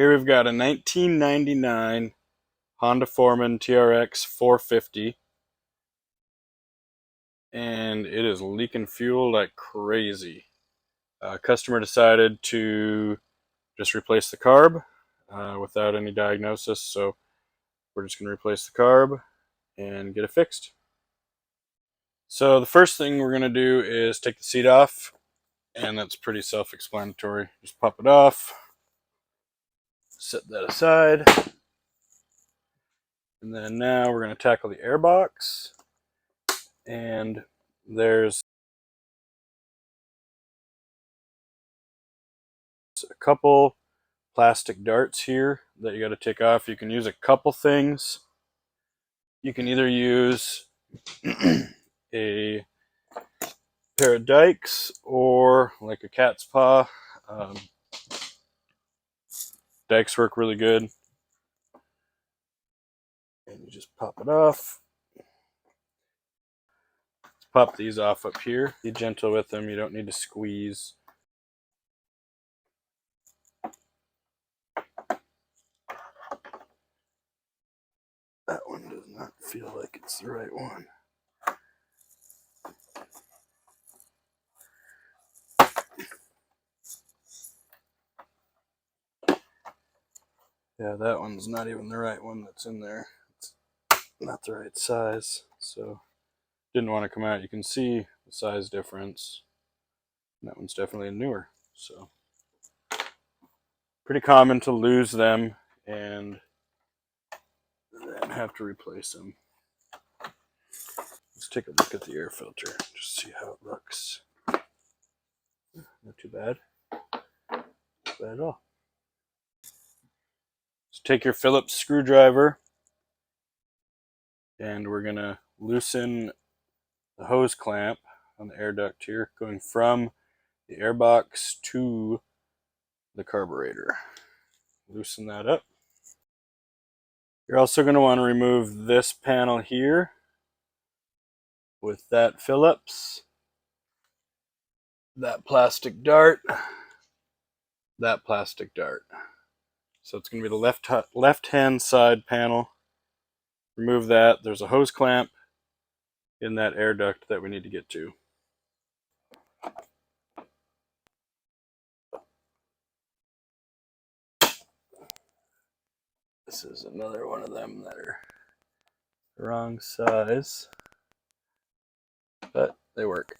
Here we've got a 1999 Honda Foreman TRX 450, and it is leaking fuel like crazy. Customer decided to just replace the carb without any diagnosis, so we're just going to replace the carb and get it fixed. So the first thing we're going to do is take the seat off, and that's pretty self-explanatory. Just pop it off, set that aside, and then now we're going to tackle the air box. And there's a couple plastic darts here that you got to take off. You can use a couple things. You can either use a pair of dikes or like a cat's paw. Dikes work really good. And you just pop it off. Let's pop these off up here. Be gentle with them. You don't need to squeeze. That one does not feel like it's the right one. Yeah, that one's not even the right one that's in there. It's not the right size, so didn't want to come out. You can see the size difference. That one's definitely newer, so pretty common to lose them and then have to replace them. Let's take a look at the air filter, just see how it looks. Not too bad. Not bad at all. So take your Phillips screwdriver, and we're gonna loosen the hose clamp on the air duct here, going from the air box to the carburetor. Loosen that up. You're also going to want to remove this panel here with that Phillips, that plastic dart, that plastic dart. So it's going to be the left-hand side panel. Remove that. There's a hose clamp in that air duct that we need to get to. This is another one of them that are the wrong size, but they work.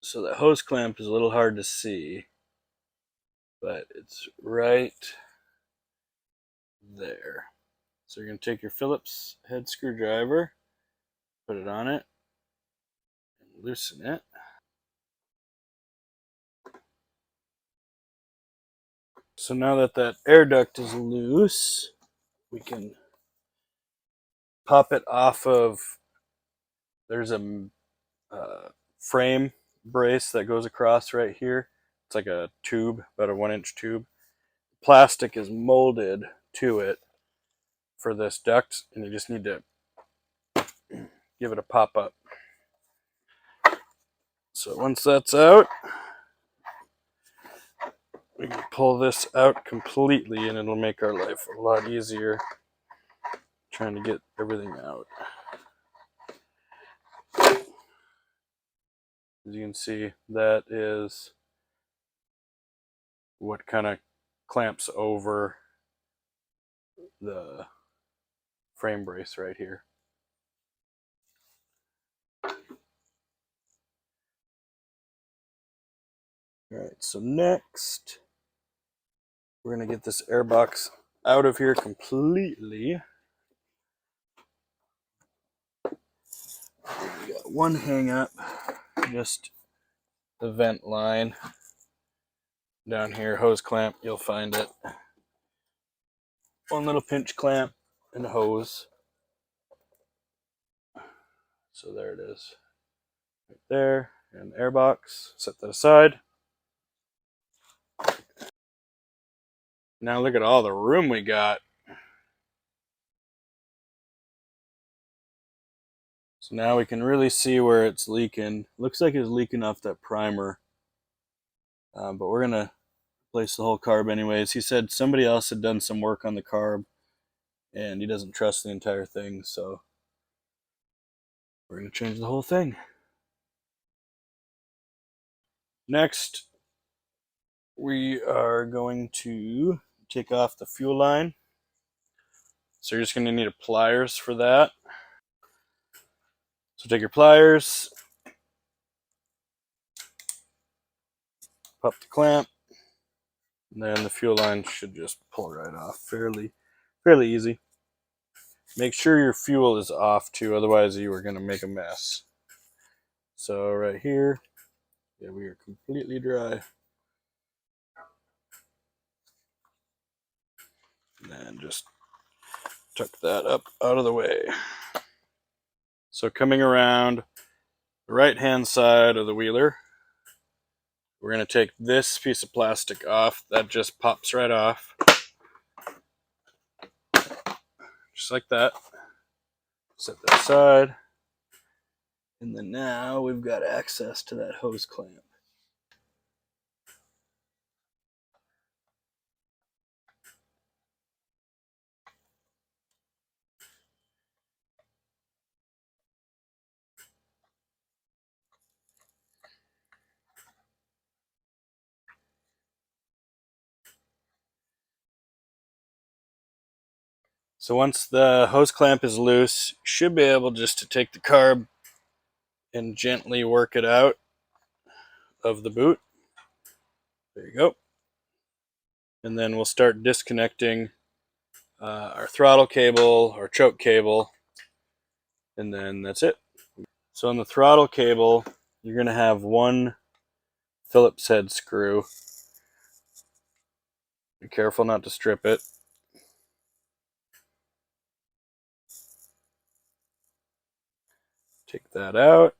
So the hose clamp is a little hard to see, but it's right there. So you're going to take your Phillips head screwdriver, put it on it, and loosen it. So now that that air duct is loose, we can pop it off of, there's a frame brace that goes across right here. It's like a tube, about a 1-inch tube. Plastic is molded to it for this duct, and you just need to give it a pop up. So once that's out, we can pull this out completely, and it'll make our life a lot easier trying to get everything out. As you can see, that is what kind of clamps over the frame brace right here. All right, so next, we're going to get this air box out of here completely. We got one hang up, just the vent line. Down here, hose clamp, you'll find it. One little pinch clamp and a hose. So there it is. Right there. And the air box. Set that aside. Now look at all the room we got. So now we can really see where it's leaking. Looks like it's leaking off that primer. But we're going to replace the whole carb anyways. He said somebody else had done some work on the carb and he doesn't trust the entire thing. So we're going to change the whole thing. Next, we are going to take off the fuel line. So you're just going to need a pliers for that. So take your pliers, pop the clamp, and then the fuel line should just pull right off fairly easy. Make sure your fuel is off too, otherwise you are going to make a mess. So right here, yeah, we are completely dry. And then just tuck that up out of the way. So coming around the right hand side of the wheeler, we're going to take this piece of plastic off. That just pops right off. Just like that. Set that aside. And then now we've got access to that hose clamp. So once the hose clamp is loose, you should be able just to take the carb and gently work it out of the boot. There you go. And then we'll start disconnecting our throttle cable, our choke cable, and then that's it. So on the throttle cable, you're going to have one Phillips head screw. Be careful not to strip it. Take that out.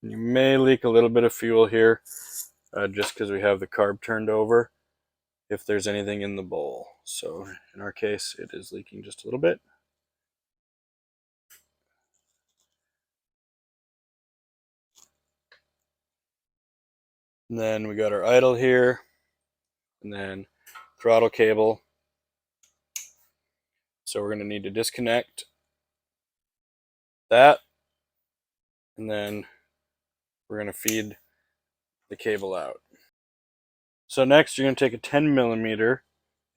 You may leak a little bit of fuel here just because we have the carb turned over if there's anything in the bowl. So in our case, it is leaking just a little bit. And then we got our idle here, and then throttle cable. So we're going to need to disconnect that, and then we're going to feed the cable out. So next you're going to take a 10 millimeter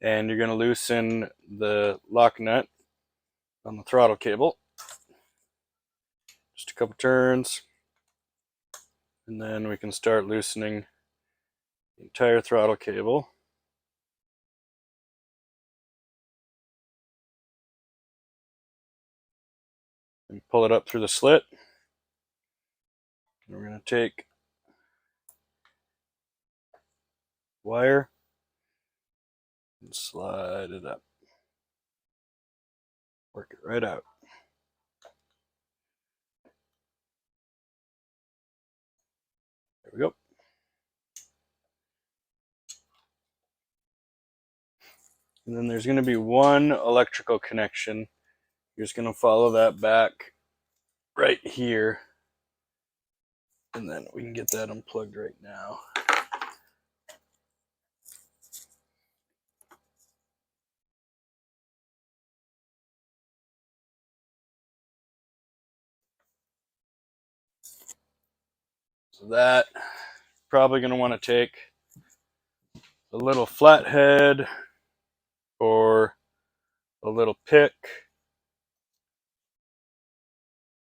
and you're going to loosen the lock nut on the throttle cable. Just a couple turns, and then we can start loosening the entire throttle cable. And pull it up through the slit. And we're going to take wire and slide it up. Work it right out. There we go. And then there's going to be one electrical connection. You're just going to follow that back right here. And then we can get that unplugged right now. So that, probably going to want to take a little flathead or a little pick.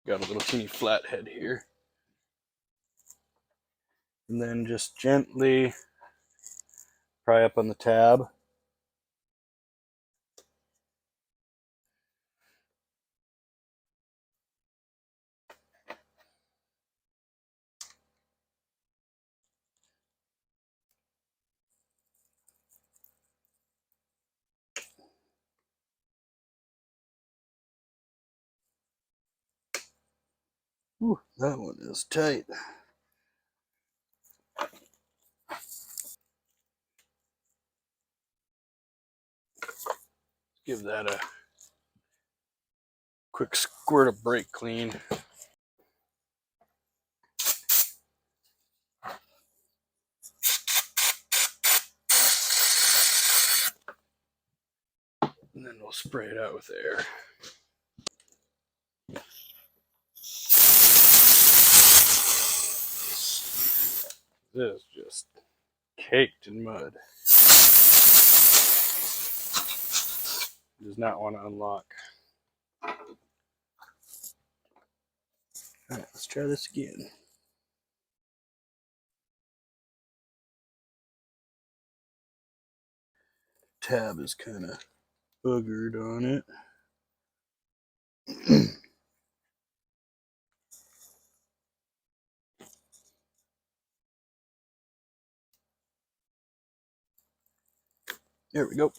Got a little teeny flathead here. And then just gently pry up on the tab. Ooh, that one is tight. Give that a quick squirt of brake clean. And then we'll spray it out with air. This is just caked in mud. Does not want to unlock. Alright, let's try this again. Tab is kind of boogered on it. There we go.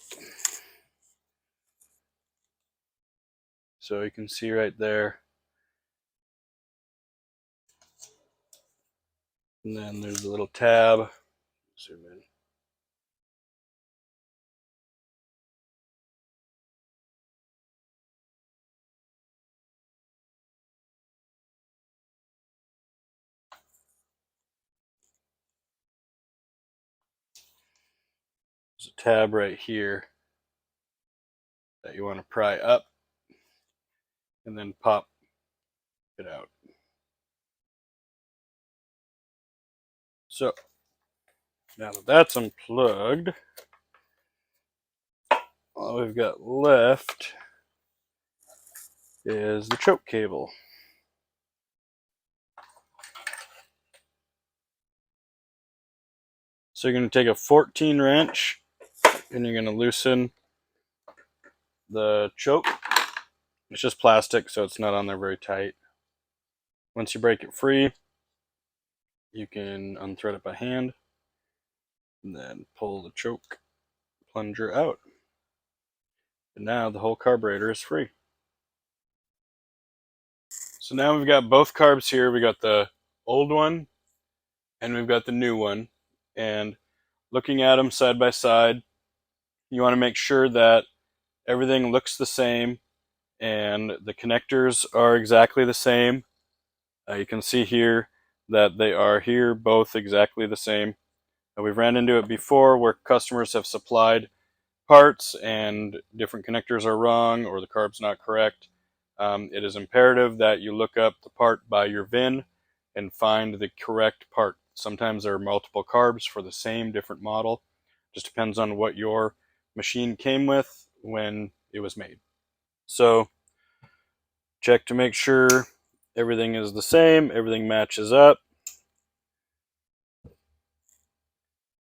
So you can see right there. And then there's a little tab. Zoom in. There's a tab right here that you want to pry up and then pop it out. So now that that's unplugged, all we've got left is the choke cable. So you're going to take a 14 wrench and you're going to loosen the choke. It's just plastic, so it's not on there very tight. Once you break it free, you can unthread it by hand and then pull the choke plunger out. And now the whole carburetor is free. So now we've got both carbs here. We got the old one and we've got the new one. And looking at them side by side, you want to make sure that everything looks the same and the connectors are exactly the same. You can see here that they are here both exactly the same. We've ran into it before where customers have supplied parts and different connectors are wrong or the carb's not correct. It is imperative that you look up the part by your VIN and find the correct part. Sometimes there are multiple carbs for the same different model. Just depends on what your machine came with when it was made. So check to make sure everything is the same, everything matches up.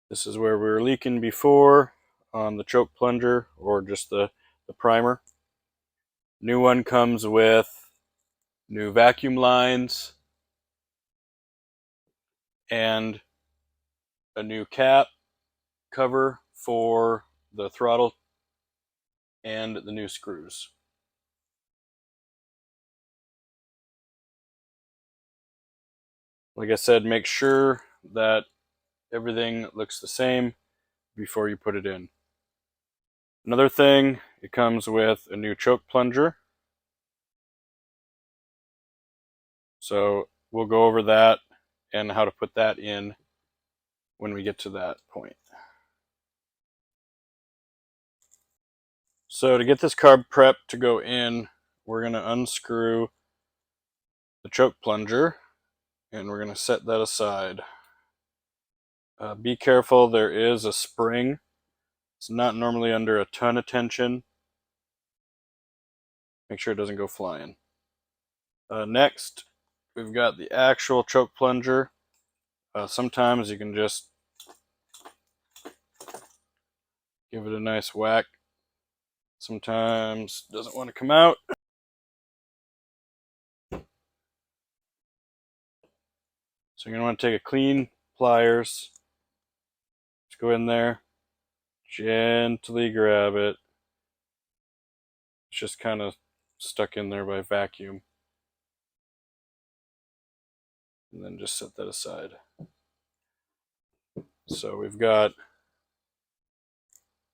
This is where we were leaking before on the choke plunger or just the primer. New one comes with new vacuum lines and a new cap cover for the throttle and the new screws. Like I said, make sure that everything looks the same before you put it in. Another thing, it comes with a new choke plunger. So we'll go over that and how to put that in when we get to that point. So to get this carb prep to go in, we're going to unscrew the choke plunger and we're going to set that aside. Be careful, there is a spring. It's not normally under a ton of tension. Make sure it doesn't go flying. Next, we've got the actual choke plunger. Sometimes you can just give it a nice whack. Sometimes it doesn't want to come out. So you're going to want to take a clean pliers. Just go in there, gently grab it. It's just kind of stuck in there by vacuum. and then just set that aside. So we've got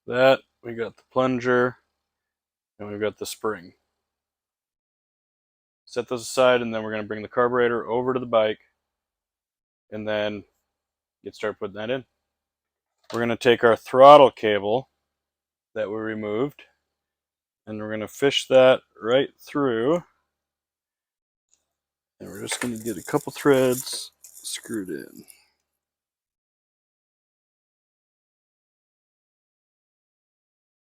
that, we got the plunger, and we've got the spring. Set those aside, and then we're going to bring the carburetor over to the bike and then start putting that in. We're going to take our throttle cable that we removed, and we're going to fish that right through, and we're just going to get a couple threads screwed in.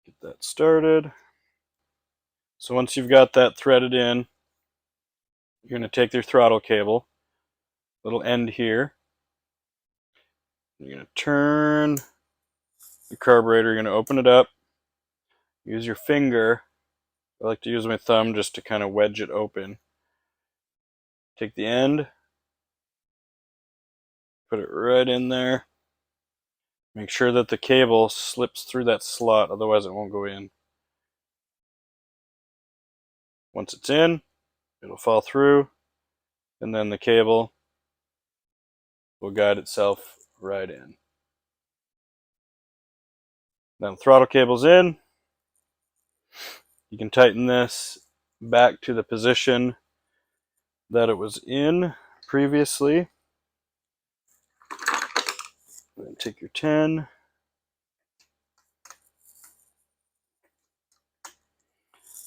Get that started. So once you've got that threaded in, you're going to take your throttle cable, little end here, you're going to turn the carburetor, you're going to open it up, use your finger. I like to use my thumb just to kind of wedge it open. Take the end, put it right in there. Make sure that the cable slips through that slot, otherwise it won't go in. Once it's in, it'll fall through, and then the cable will guide itself right in. Now the throttle cable's in. You can tighten this back to the position that it was in previously. Then take your 10.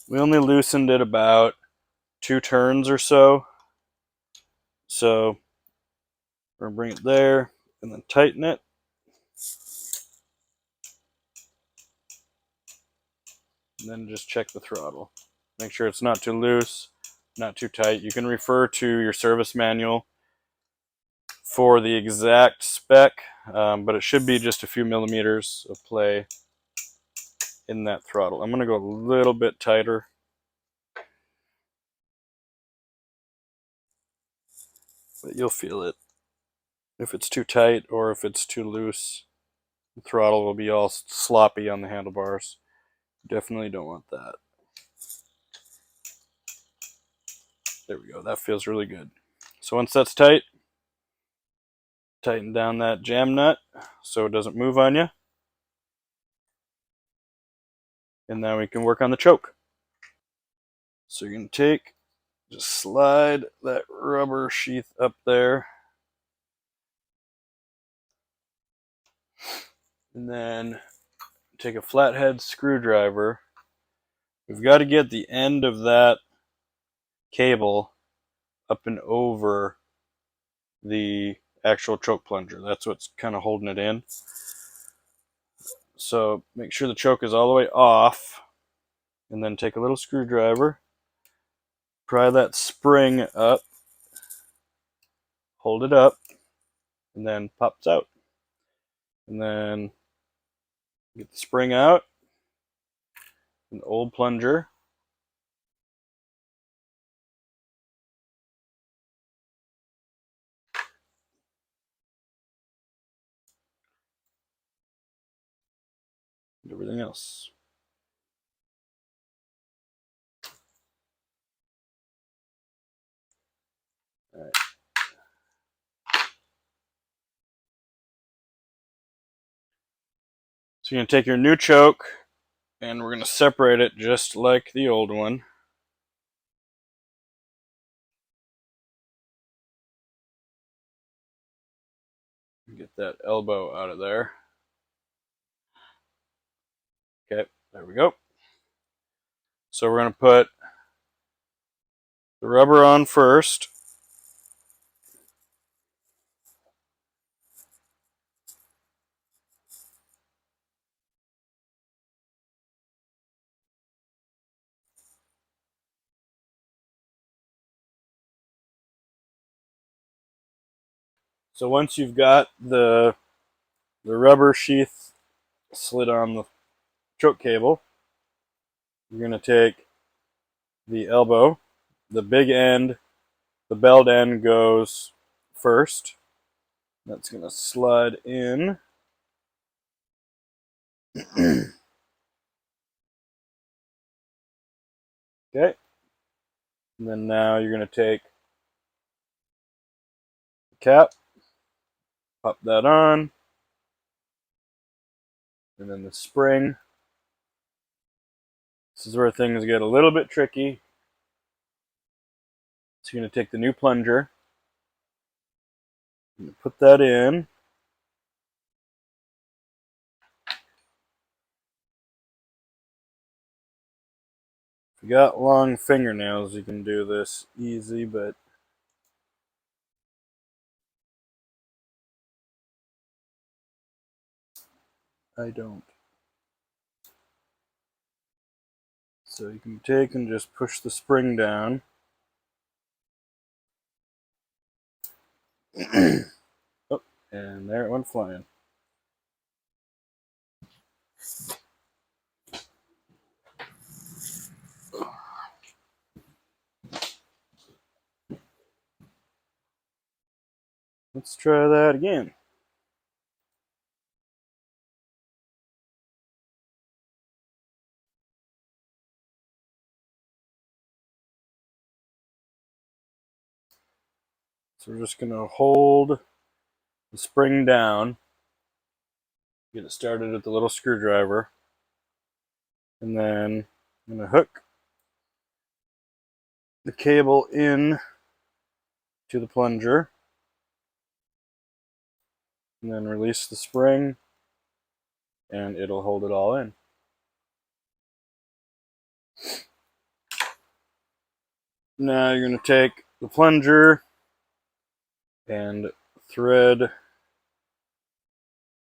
We only loosened it about 2 turns or so. So we're going to bring it there and then tighten it. And then just check the throttle. Make sure it's not too loose, not too tight. You can refer to your service manual for the exact spec, but it should be just a few millimeters of play in that throttle. I'm going to go a little bit tighter. But you'll feel it. If it's too tight or if it's too loose, the throttle will be all sloppy on the handlebars. Definitely don't want that. There we go. That feels really good. So once that's tight, tighten down that jam nut so it doesn't move on you. And now we can work on the choke. So you're going to just slide that rubber sheath up there. And then take a flathead screwdriver. We've got to get the end of that cable up and over the actual choke plunger. That's what's kind of holding it in. So make sure the choke is all the way off, and then take a little screwdriver, pry that spring up, hold it up, and then pops out. And then get the spring out, an old plunger. And everything else. All right. So you're going to take your new choke, and we're going to separate it just like the old one. Get that elbow out of there. Okay, there we go. So we're going to put the rubber on first. So once you've got the rubber sheath slid on the choke cable, you're going to take the elbow, the big end, the belt end goes first. That's going to slide in. Okay. And then now you're going to take cap, pop that on, and then the spring. This is where things get a little bit tricky. So you're going to take the new plunger, put that in. If you got long fingernails, you can do this easy, but I don't. So you can take and just push the spring down. Oh, and there it went flying. Let's try that again. So we're just going to hold the spring down, get it started with the little screwdriver, and then I'm going to hook the cable in to the plunger, and then release the spring, and it'll hold it all in. Now you're going to take the plunger and thread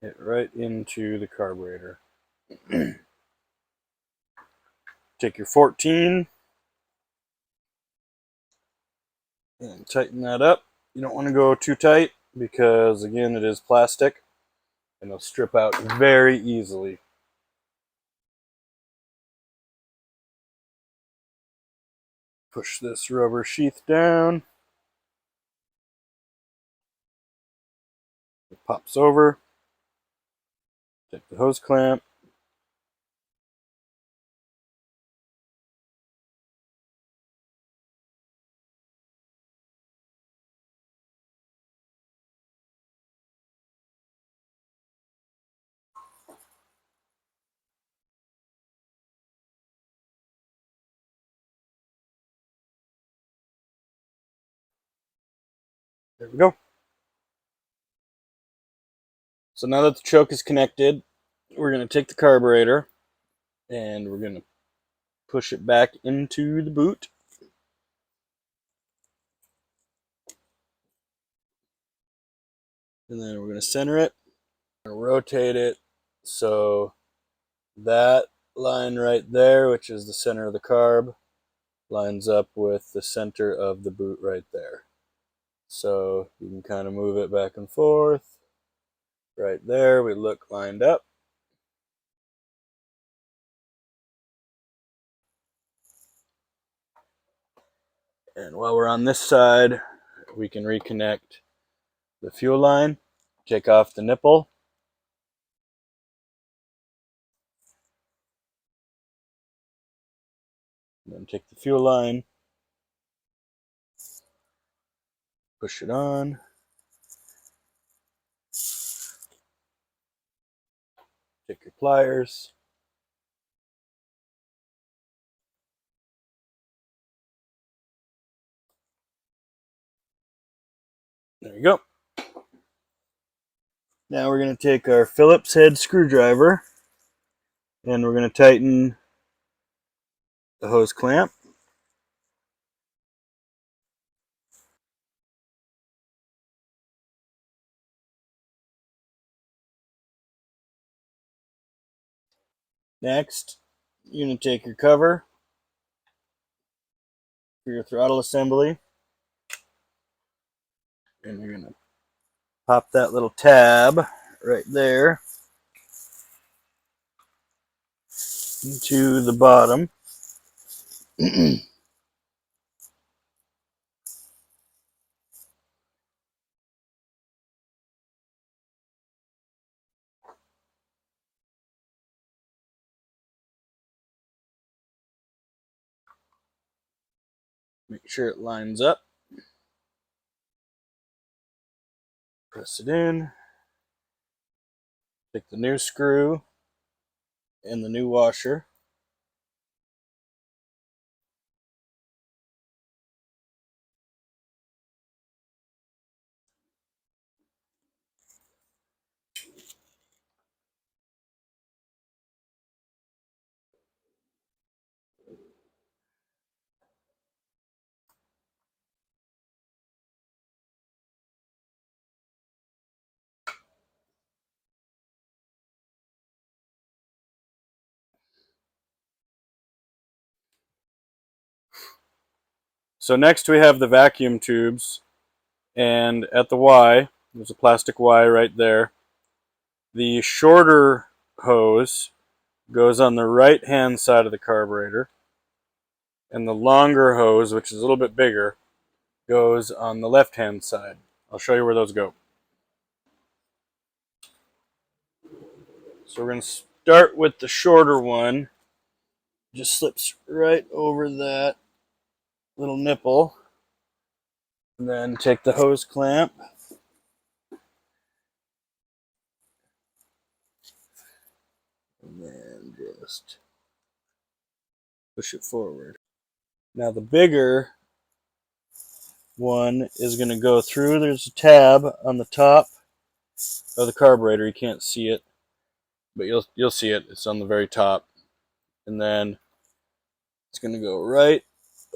it right into the carburetor. Take your 14 and tighten that up. You don't want to go too tight because, again, it is plastic and it'll strip out very easily. Push this rubber sheath down. It pops over. Take the hose clamp. There we go. So now that the choke is connected, we're going to take the carburetor and we're going to push it back into the boot. And then we're going to center it and rotate it so that line right there, which is the center of the carb, lines up with the center of the boot right there. So you can kind of move it back and forth. Right there, we look lined up. And while we're on this side, we can reconnect the fuel line, take off the nipple. And then take the fuel line, push it on. Take your pliers. There you go. Now we're going to take our Phillips head screwdriver and we're going to tighten the hose clamp. Next, you're going to take your cover for your throttle assembly and you're going to pop that little tab right there into the bottom. Make sure it lines up. Press it in. Take the new screw and the new washer. So next we have the vacuum tubes, and at the Y, there's a plastic Y right there. The shorter hose goes on the right hand side of the carburetor, and the longer hose, which is a little bit bigger, goes on the left hand side. I'll show you where those go. So we're going to start with the shorter one. Just slips right over that little nipple. And then take the hose clamp. And then just push it forward. Now the bigger one is going to go through. There's a tab on the top of the carburetor. You can't see it, but you'll see it. It's on the very top. And then it's going to go right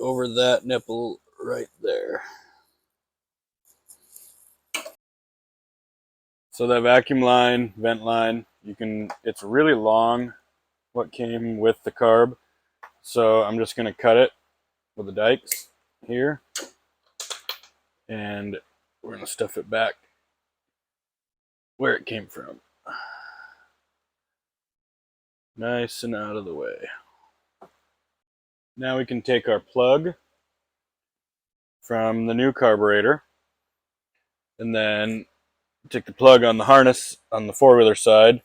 over that nipple right there. So that vacuum line, vent line, it's really long, what came with the carb. So I'm just going to cut it with the dikes here, and we're going to stuff it back where it came from. Nice and out of the way. Now we can take our plug from the new carburetor and then take the plug on the harness on the four-wheeler side,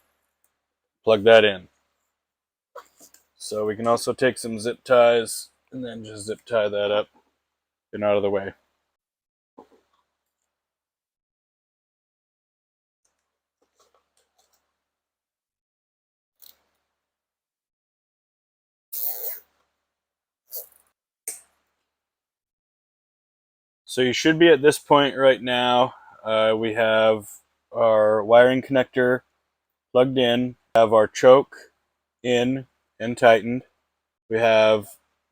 plug that in. So we can also take some zip ties and then just zip tie that up and out of the way. So you should be at this point right now. We have our wiring connector plugged in, have our choke in and tightened. We have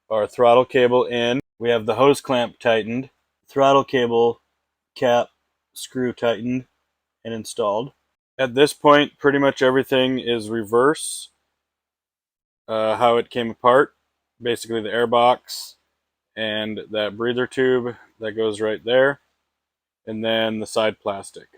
our throttle cable in. We have the hose clamp tightened, throttle cable cap screw tightened and installed. At this point, pretty much everything is reverse, how it came apart. Basically the air box and that breather tube that goes right there, and then the side plastic.